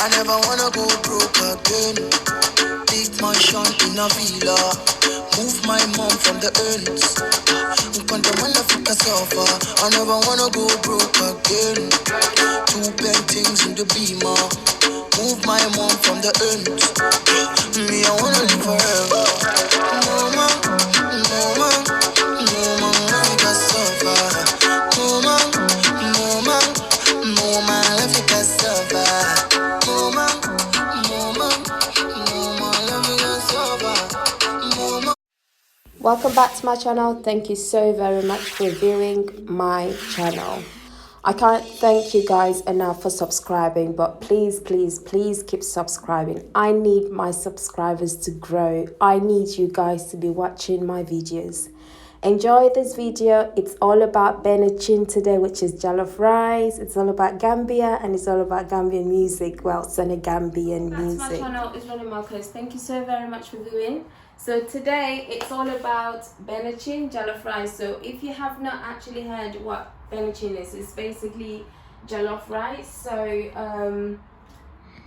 I never wanna go broke again. Big mansion in a villa. Move my mom from the ends. Ukwanda mwana fika sofa. I never wanna go broke again. Two paintings in the beamer. Move my mom from the ends. Me, I wanna live forever. Mama, mama, mama, fika sofa. Mama, mama, mama, fika sofa. Mama, mama, mama, fika sofa. Mama. Welcome back to my channel. Thank you so very much for viewing my channel. I can't thank you guys enough for subscribing, but please keep subscribing. I need my subscribers to grow. I need you guys to be watching my videos. Enjoy this video. It's all about Benachin today, which is jollof rice. It's all about Gambia and it's all about Gambian music. Well, Senegambian music. Back to my channel is Rene Marcus. Thank you so very much for viewing. So today it's all about Benachin jollof rice. So if you have not actually heard what Benachin is, it's basically jollof rice. So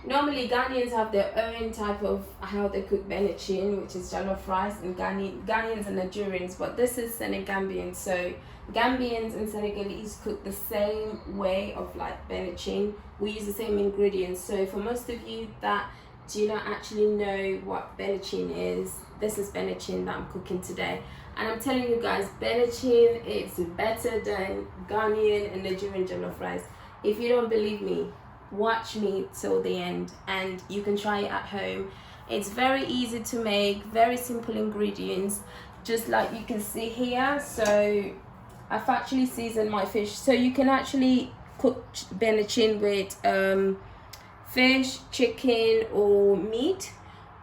normally Ghanaians have their own type of how they cook Benachin, which is jollof rice, and Ghanaians and Nigerians, but this is Senegambian. So Gambians and Senegalese cook the same way of like Benachin. We use the same ingredients. So for most of you that do not actually know what Benachin is, this is Benachin that I'm cooking today. And I'm telling you guys, Benachin is better than Ghanaian and Nigerian jollof rice. If you don't believe me, watch me till the end and you can try it at home. It's very easy to make, very simple ingredients, just like you can see here. So I've actually seasoned my fish. So you can actually cook Benachin with fish, chicken or meat,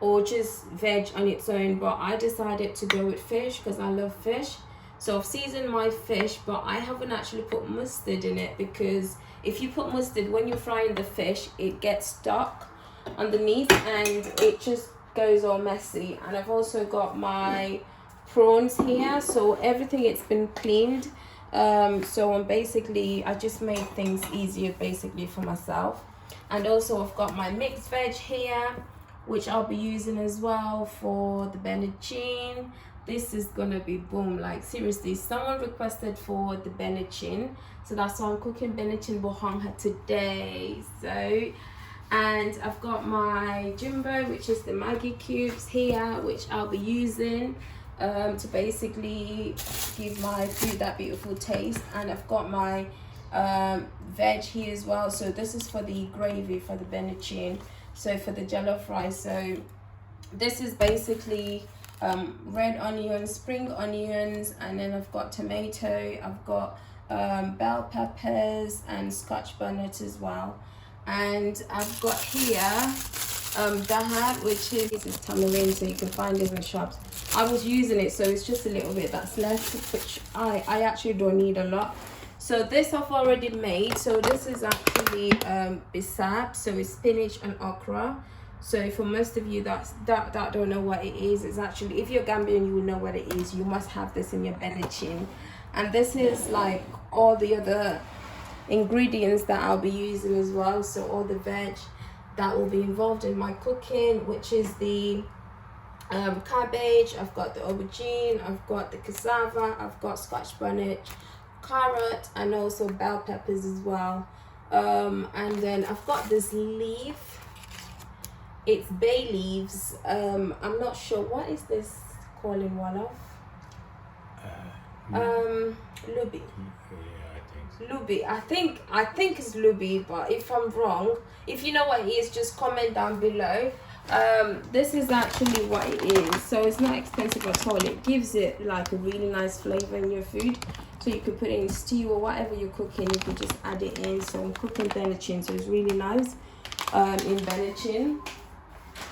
or just veg on its own, but I decided to go with fish because I love fish. So I've seasoned my fish, but I haven't actually put mustard in it, because if you put mustard when you're frying the fish, it gets stuck underneath and it just goes all messy. And I've also got my prawns here, so everything, it's been cleaned. So I just made things easier basically for myself. And also I've got my mixed veg here, which I'll be using as well for the Benachin. This is gonna be boom, like seriously, someone requested for the Benachin, so that's why I'm cooking Benachin bohanga today. So, and I've got my jumbo, which is the Maggi cubes here, which I'll be using to basically give my food that beautiful taste. And I've got my veg here as well. So this is for the gravy for the Benachin. So for the jollof rice, so this is basically red onions, spring onions, and then I've got tomato, I've got bell peppers and scotch bonnet as well. And I've got here dahab, which is tamarind, so you can find it in the shops. I was using it, so it's just a little bit that's left, which I actually don't need a lot. So this I've already made. So this is actually bisab, so it's spinach and okra. So for most of you that don't know what it is, it's actually, if you're Gambian, you will know what it is. You must have this in your Benachin. And this is like all the other ingredients that I'll be using as well. So all the veg that will be involved in my cooking, which is the cabbage, I've got the aubergine, I've got the cassava, I've got scotch bonnet, carrot, and also bell peppers as well. And then I've got this leaf, it's bay leaves. I'm not sure what is this called in Wolof. Lubi. Lubi. I think it's Lubi, but if I'm wrong, if you know what it is, just comment down below. This is actually what it is. So it's not expensive at all. It gives it like a really nice flavor in your food. So you could put it in stew or whatever you're cooking, you could just add it in. So I'm cooking Benachin, so it's really nice in Benachin.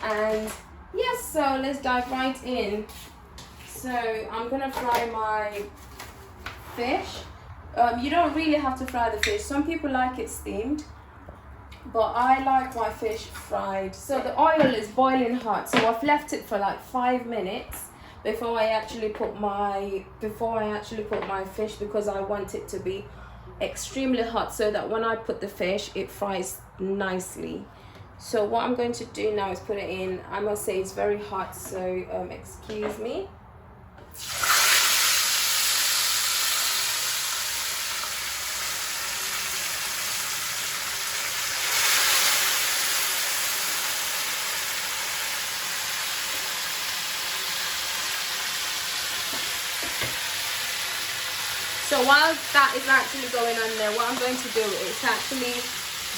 And yes, so let's dive right in. So I'm gonna fry my fish. You don't really have to fry the fish. Some people like it steamed, but I like my fish fried. So the oil is boiling hot, so I've left it for like 5 minutes before I actually put my fish, because I want it to be extremely hot so that when I put the fish, it fries nicely. So what I'm going to do now is put it in. I must say it's very hot, so excuse me. So while that is actually going on there, what I'm going to do is actually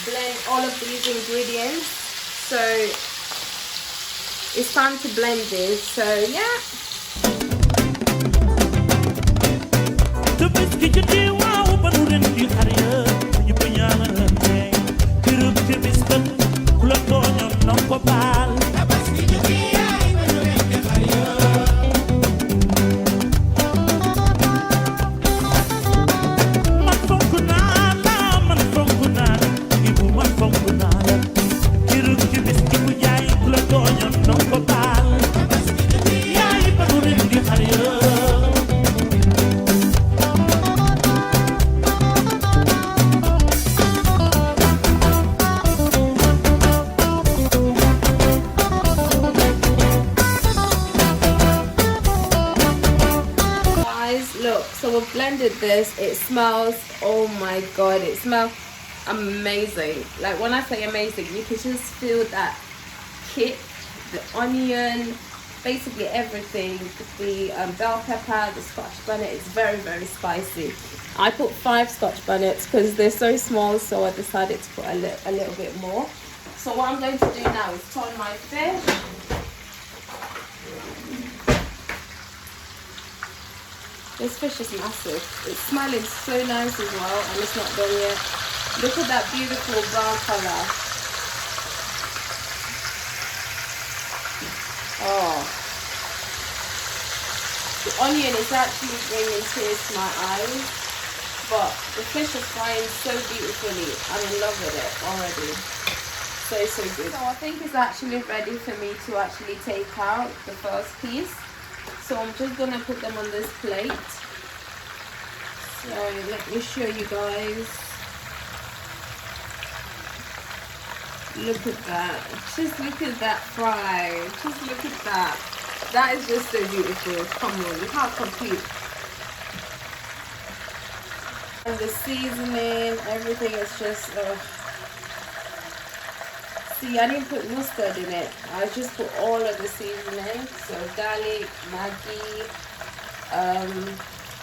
blend all of these ingredients. So it's time to blend this. So yeah. Look, so we've blended this. It smells, oh my god, it smells amazing. Like when I say amazing, you can just feel that kick, the onion, basically everything. The bell pepper, the scotch bonnet is very, very spicy. I put 5 scotch bonnets because they're so small, so I decided to put a little bit more. So what I'm going to do now is turn my fish. This fish is massive. It's smelling so nice as well, and it's not done yet. Look at that beautiful brown color. Oh. The onion is actually bringing tears to my eyes, but the fish is frying so beautifully. I'm in love with it already. So good. So I think it's actually ready for me to actually take out the first piece. So I'm just going to put them on this plate. So let me show you guys. Look at that. Just look at that fry. Just look at that. That is just so beautiful. Come on, look how complete. And the seasoning, everything is just... See, I didn't put mustard in it. I just put all of the seasoning. So garlic, Maggi,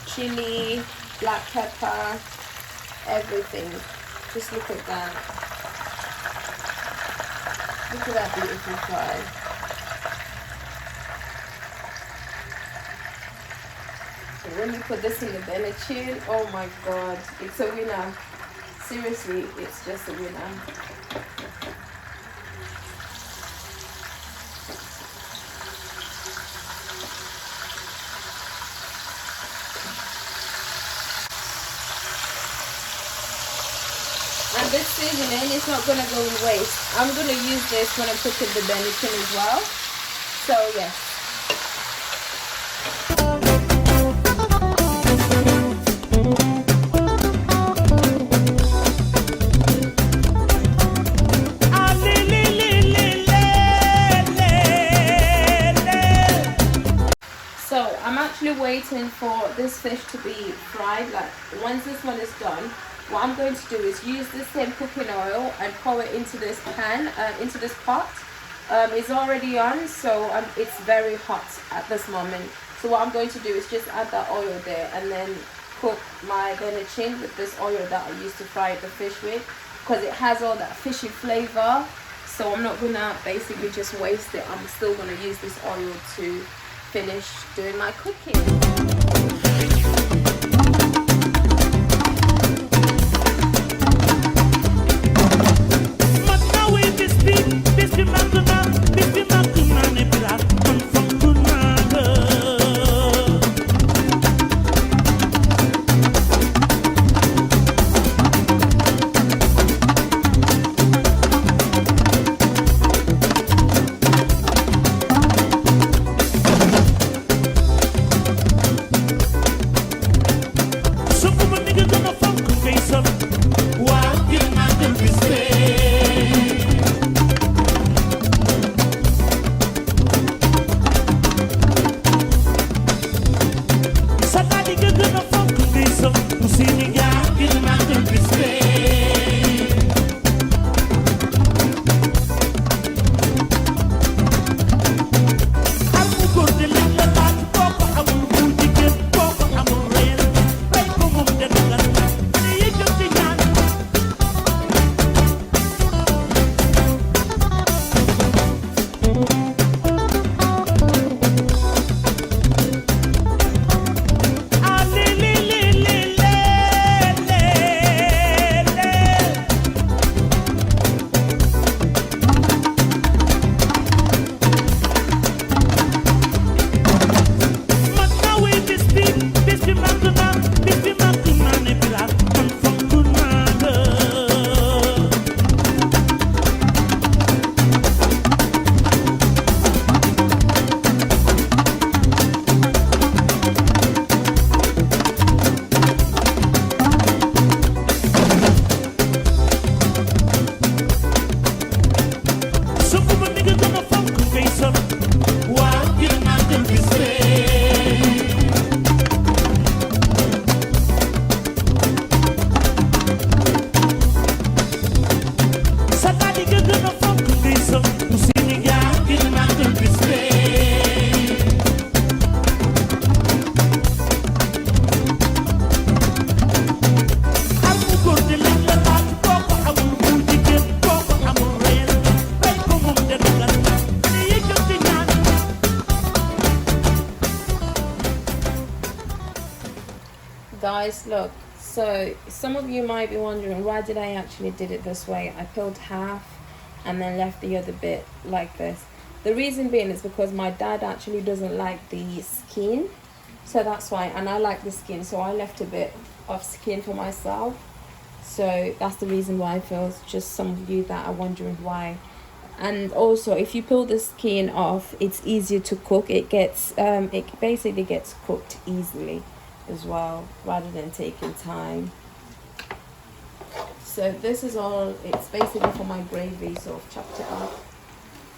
chili, black pepper, everything. Just look at that. Look at that beautiful fry. So when you put this in the Benachin, oh my god, it's a winner. Seriously, it's just a winner. And this seasoning is not going to go in waste. I'm going to use this when I'm cooking the Benachin as well. So yes. So I'm actually waiting for this fish to be fried. Like once this one is done, what I'm going to do is use the same cooking oil and pour it into this pan, into this pot. It's already on, so it's very hot at this moment. So what I'm going to do is just add that oil there and then cook my Benachin with this oil that I used to fry the fish with, because it has all that fishy flavor. So I'm not gonna basically just waste it. I'm still gonna use this oil to finish doing my cooking. guys, look. So some of you might be wondering, why did I actually did it this way? I peeled half and then left the other bit like this. The reason being is because my dad actually doesn't like the skin, so that's why. And I like the skin, so I left a bit of skin for myself. So that's the reason why I feel. Just some of you that are wondering why. And also, if you peel the skin off, it's easier to cook. It basically gets cooked easily as well, rather than taking time. So this is all, it's basically for my gravy, so I've chopped it up.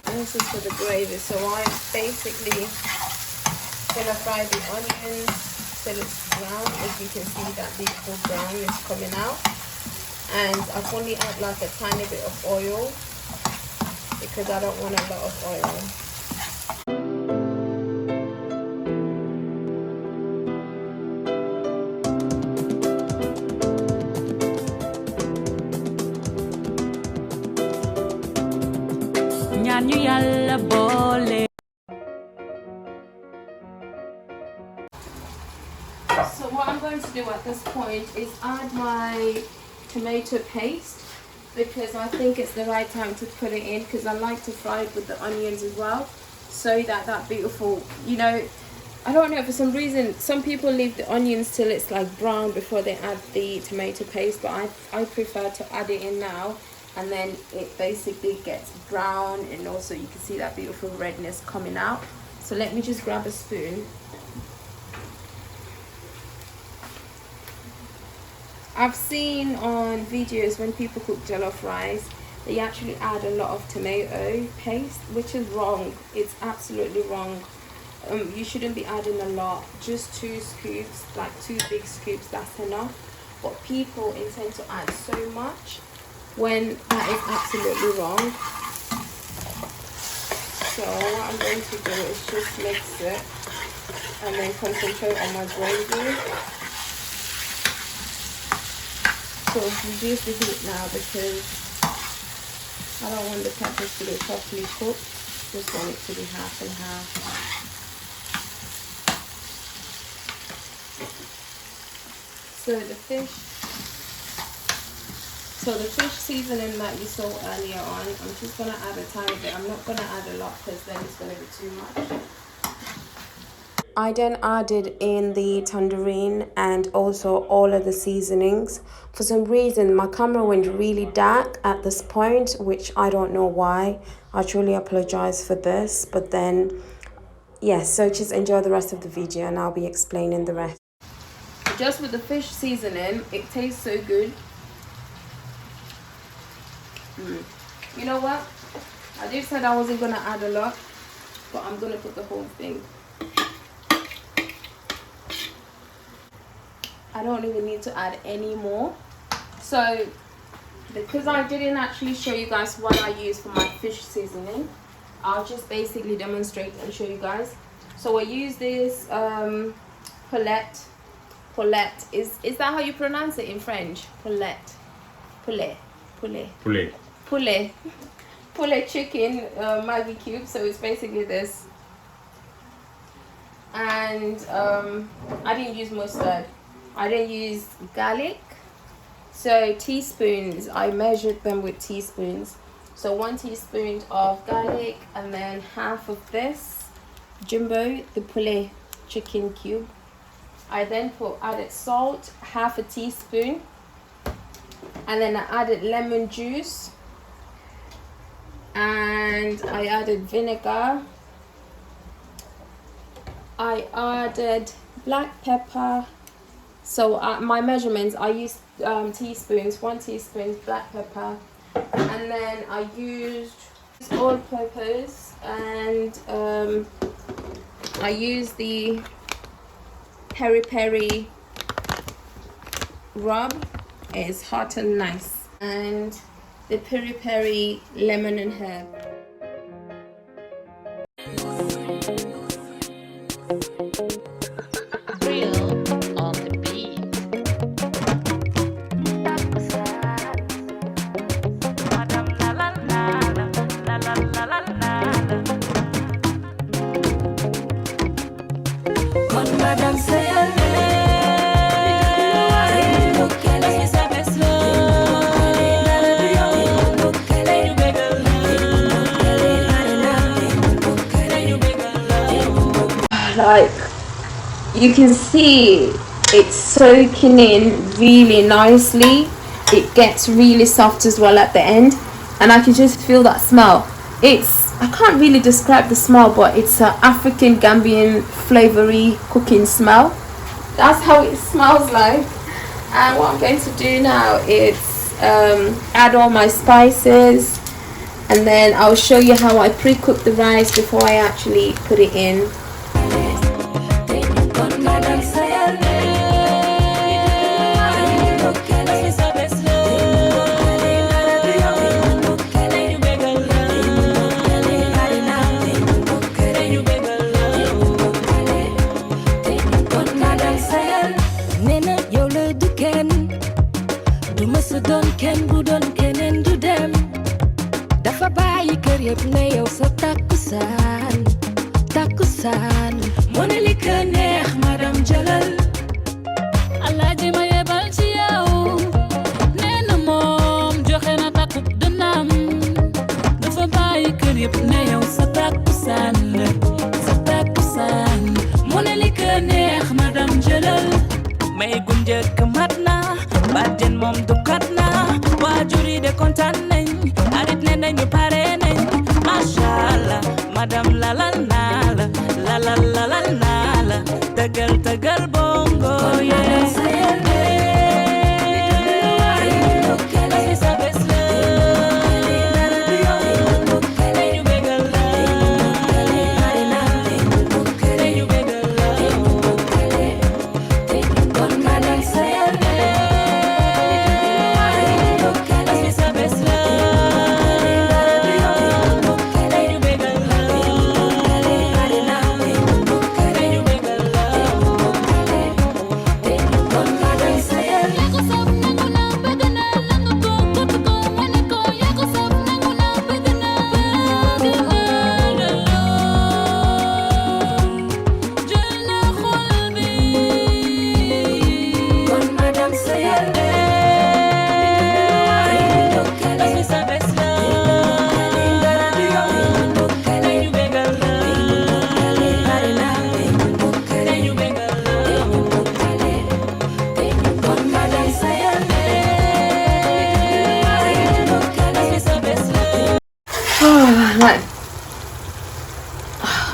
And this is for the gravy. So I'm basically gonna fry the onions till it's brown. As you can see, that beautiful brown is coming out. And I've only add like a tiny bit of oil because I don't want a lot of oil. So what I'm going to do at this point is add my tomato paste, because I think it's the right time to put it in, because I like to fry it with the onions as well, so that beautiful, you know, I don't know, for some reason some people leave the onions till it's like brown before they add the tomato paste, but I prefer to add it in now, and then it basically gets brown, and also you can see that beautiful redness coming out. So let me just grab a spoon. I've seen on videos when people cook jollof rice, they actually add a lot of tomato paste, which is wrong. It's absolutely wrong. You shouldn't be adding a lot, just 2 scoops, like 2 big scoops, that's enough. But people intend to add so much when that is absolutely wrong. So what I'm going to do is just mix it and then concentrate on my gravy. So reduce the heat now because I don't want the peppers to be properly cooked. Just want it to be half and half. So the fish seasoning that you saw earlier on, I'm just going to add a tiny bit. I'm not going to add a lot because then it's going to be too much. I then added in the tangerine and also all of the seasonings. For some reason, my camera went really dark at this point, which I don't know why. I truly apologize for this. But then, yes, so just enjoy the rest of the video and I'll be explaining the rest. Just with the fish seasoning, it tastes so good. You know what? I just said I wasn't going to add a lot, but I'm going to put the whole thing. I don't even need to add any more. So because I didn't actually show you guys what I use for my fish seasoning, I'll just basically demonstrate and show you guys. So I use this Paulette. Is that how you pronounce it in French? Paulette. Poulet chicken Maggi cube. So it's basically this. And I didn't use mustard. I didn't use garlic. So teaspoons, I measured them with teaspoons. So 1 teaspoon of garlic, and then half of this jumbo, the poulet chicken cube. I then added salt, half a teaspoon, and then I added lemon juice, and I added vinegar. I added black pepper. So my measurements, I used teaspoons, 1 teaspoon black pepper, and then I used all-purpose, and I used the peri-peri rub. It's hot and nice, and the peri-peri lemon and herb. like you can see it's soaking in really nicely. It gets really soft as well at the end, and I can just feel that smell. I can't really describe the smell, but it's an African Gambian flavory cooking smell. That's how it smells like. And what I'm going to do now is add all my spices, and then I'll show you how I pre-cook the rice before I actually put it in.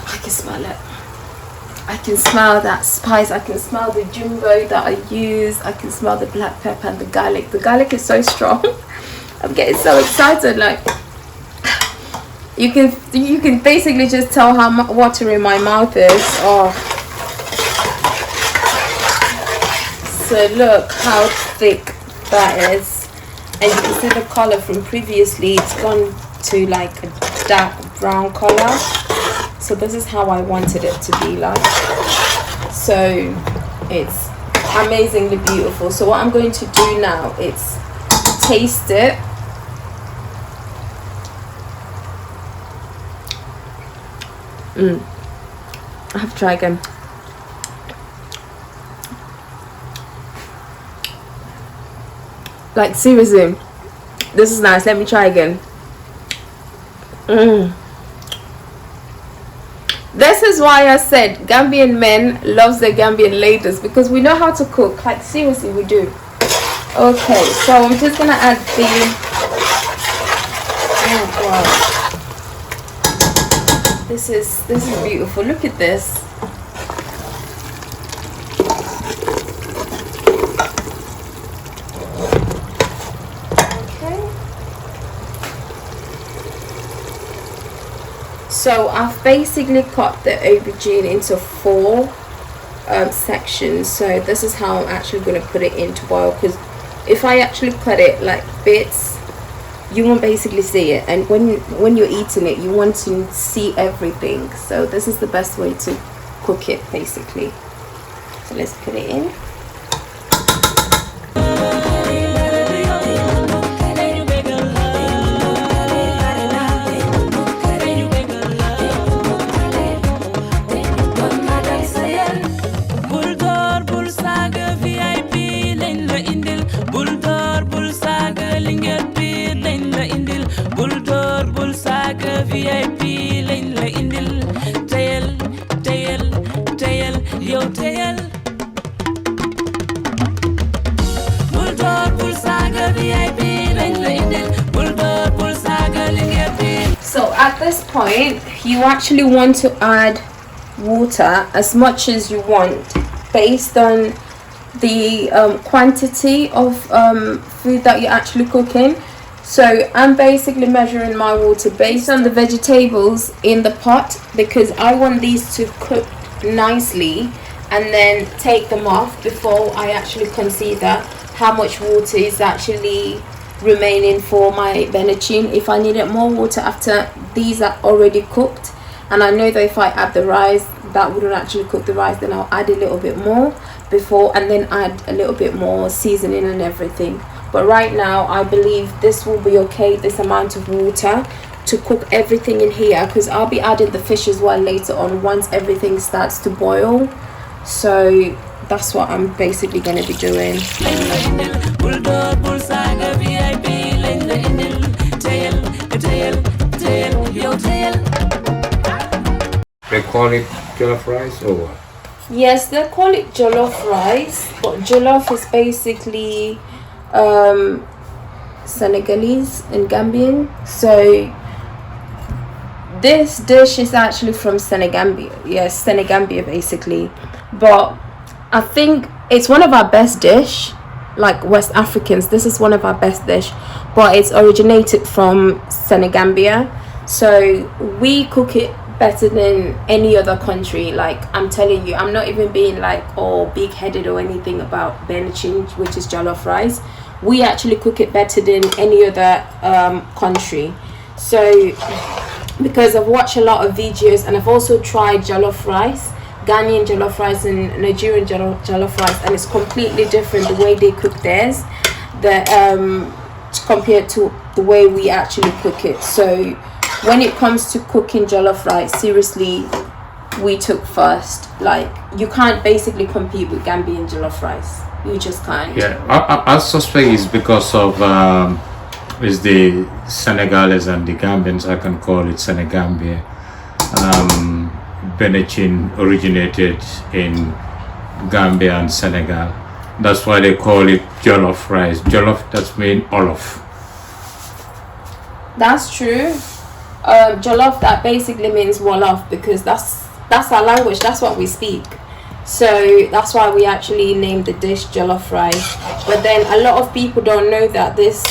I can smell it. I can smell that spice. I can smell the jumbo that I use. I can smell the black pepper and the garlic. The garlic is so strong. I'm getting so excited. Like you can basically just tell how watery my mouth is. Oh, so look how thick that is, and you can see the color from previously. It's gone to like a dark brown color. So this is how I wanted it to be like. So it's amazingly beautiful. So what I'm going to do now is taste it. I have to try again. Like seriously, this is nice. Let me try again. This is why I said Gambian men loves the Gambian ladies, because we know how to cook. Like seriously, we do. Okay, so I'm just gonna add the. Oh wow. This is beautiful. Look at this. Okay. So I've basically cut the aubergine into 4 sections. So this is how I'm actually going to put it into boil, because if I actually cut it like bits, you won't basically see it, and when you're eating it, you want to see everything. So this is the best way to cook it basically. So let's put it in. VIP lañ la indil teyel point, you actually want to add water as much as you want based on the quantity of food that you're actually cooking. So I'm basically measuring my water based on the vegetables in the pot, because I want these to cook nicely and then take them off before I actually consider how much water is actually remaining for my Benachin. If I needed more water after these are already cooked, and I know that if I add the rice that wouldn't actually cook the rice, then I'll add a little bit more before, and then add a little bit more seasoning and everything. But right now I believe this will be okay, this amount of water to cook everything in here, because I'll be adding the fish as well later on once everything starts to boil. So that's what I'm basically going to be doing. They call it jollof rice or what? Yes, they call it jollof rice, but jollof is basically Senegalese and Gambian. So this dish is actually from Senegambia. Yes, Senegambia basically. But I think it's one of our best dish, like West Africans. This is one of our best dish, but it's originated from Senegambia. So we cook it better than any other country. Like, I'm telling you, I'm not even being like big-headed or anything about Benachin, which is jollof rice. We actually cook it better than any other country. So because I've watched a lot of videos, and I've also tried jollof rice, Ghanaian jollof rice and Nigerian jollof rice, and it's completely different the way they cook theirs, compared to the way we actually cook it. So when it comes to cooking jollof rice, seriously, we took first. Like, you can't basically compete with Gambian jollof rice. You just can't. Yeah, I suspect it's because of it's the Senegalese and the Gambians. I can call it Senegambia. Benachin originated in Gambia and Senegal. That's why they call it jollof rice. Jollof, that's mean Olof. That's true. Jollof, that basically means Wolof, because that's our language, that's what we speak. So that's why we actually named the dish jollof rice. But then a lot of people don't know that this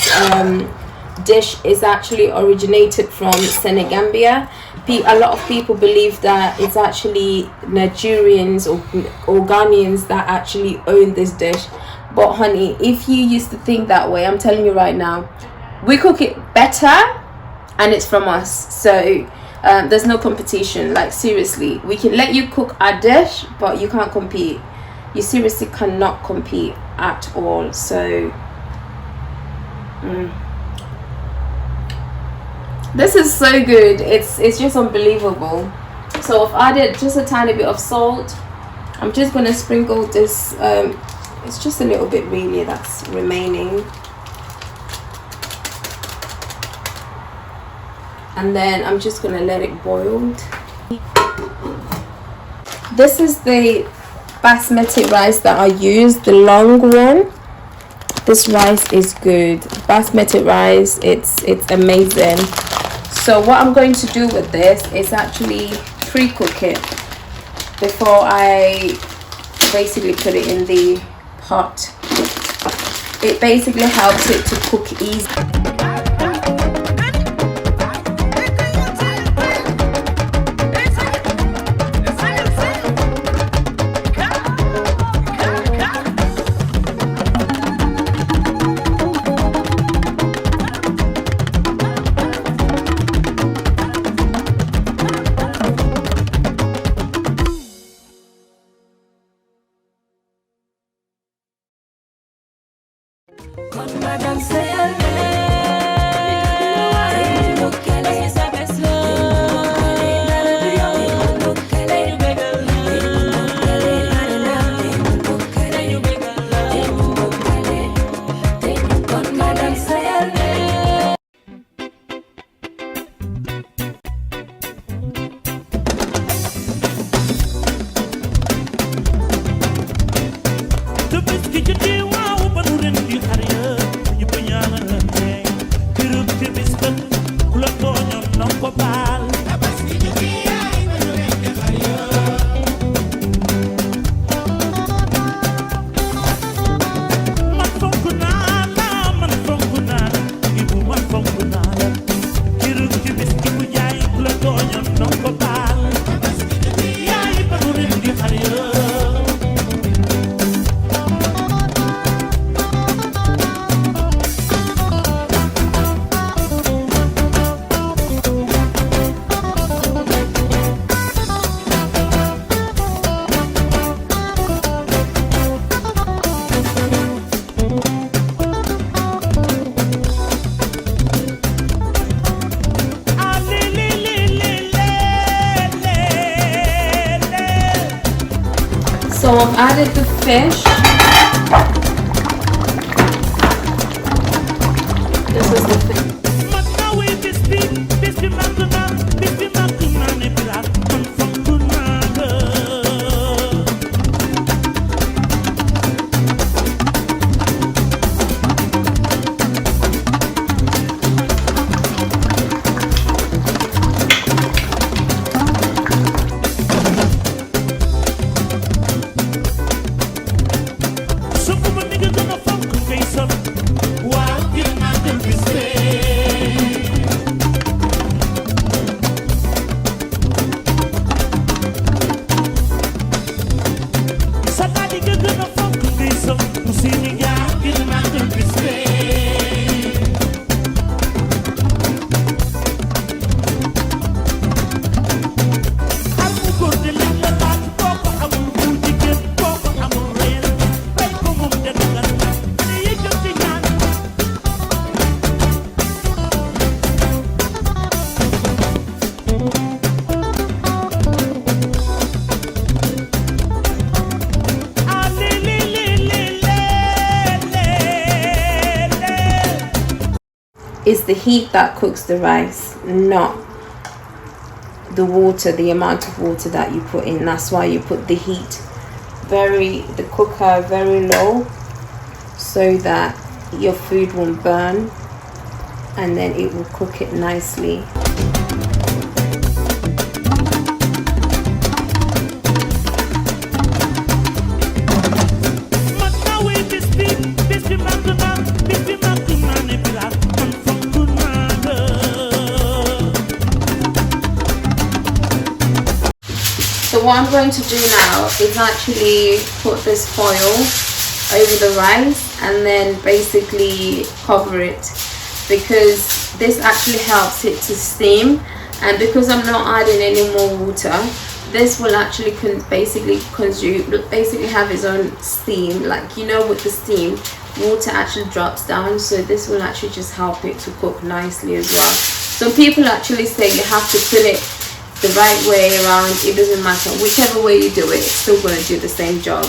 dish is actually originated from Senegambia. A lot of people believe that it's actually Nigerians or Ghanaians that actually own this dish. But honey, if you used to think that way, I'm telling you right now, we cook it better, and it's from us. So there's no competition. Like, seriously, we can let you cook our dish, but you can't compete. You seriously cannot compete at all. So this is so good. It's just unbelievable. So I've added just a tiny bit of salt. I'm just gonna sprinkle this. It's just a little bit really that's remaining. And then I'm just gonna let it boil. This is the basmati rice that I use, the long one. This rice is good. Basmati rice, it's amazing. So what I'm going to do with this is actually pre-cook it before I basically put it in the pot. It basically helps it to cook easy. Con madame, say So I've added the fish. This is the fish. It's the heat that cooks the rice, not the water, the amount of water that you put in. That's why you put the heat the cooker very low, so that your food won't burn, and then it will cook it nicely. So what I'm going to do now is actually put this foil over the rice and then basically cover it, because this actually helps it to steam, and because I'm not adding any more water, this will actually basically have its own steam. Like, you know, with the steam, water actually drops down, so this will actually just help it to cook nicely as well. Some people actually say you have to put it the right way around. It doesn't matter, whichever way you do it, it's still going to do the same job.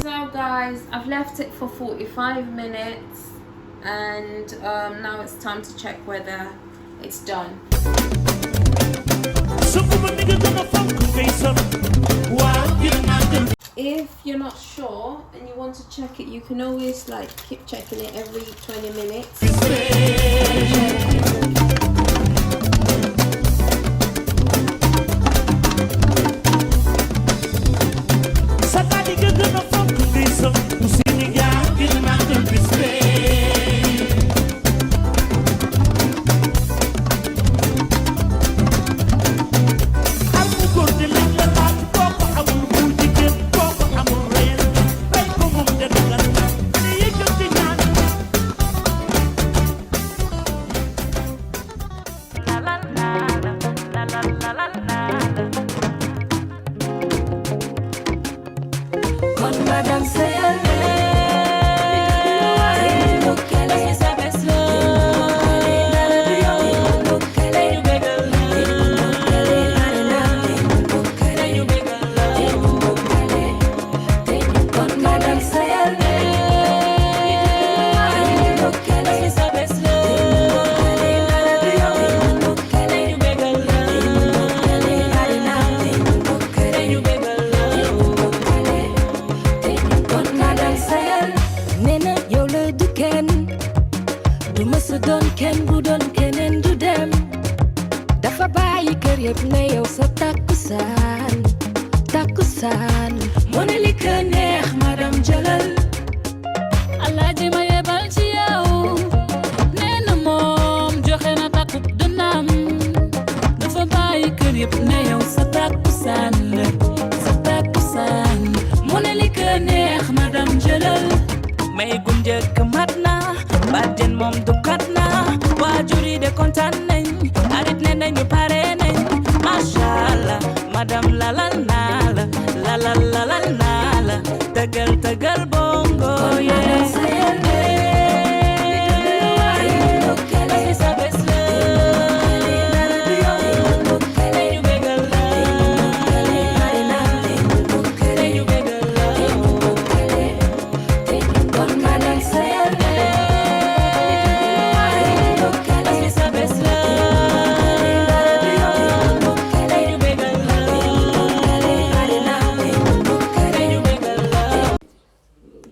So guys, I've left it for 45 minutes and now it's time to check whether it's done. If you're not sure and you want to check it, you can always like keep checking it every 20 minutes. tagal tagal bongo yeah.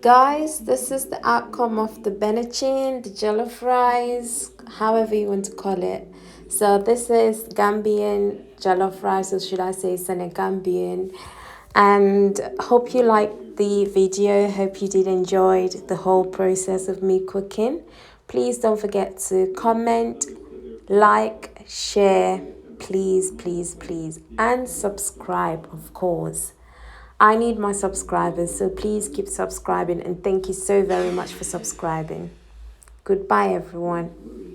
Guys, this is the outcome of the Benachin, the jollof rice, however you want to call it. So this is Gambian jollof rice, or should I say Senegambian. And hope you liked the video. Hope you did enjoy the whole process of me cooking. Please don't forget to comment, like, share, please, please, please, and subscribe, of course. I need my subscribers, so please keep subscribing, and thank you so very much for subscribing. Goodbye, everyone.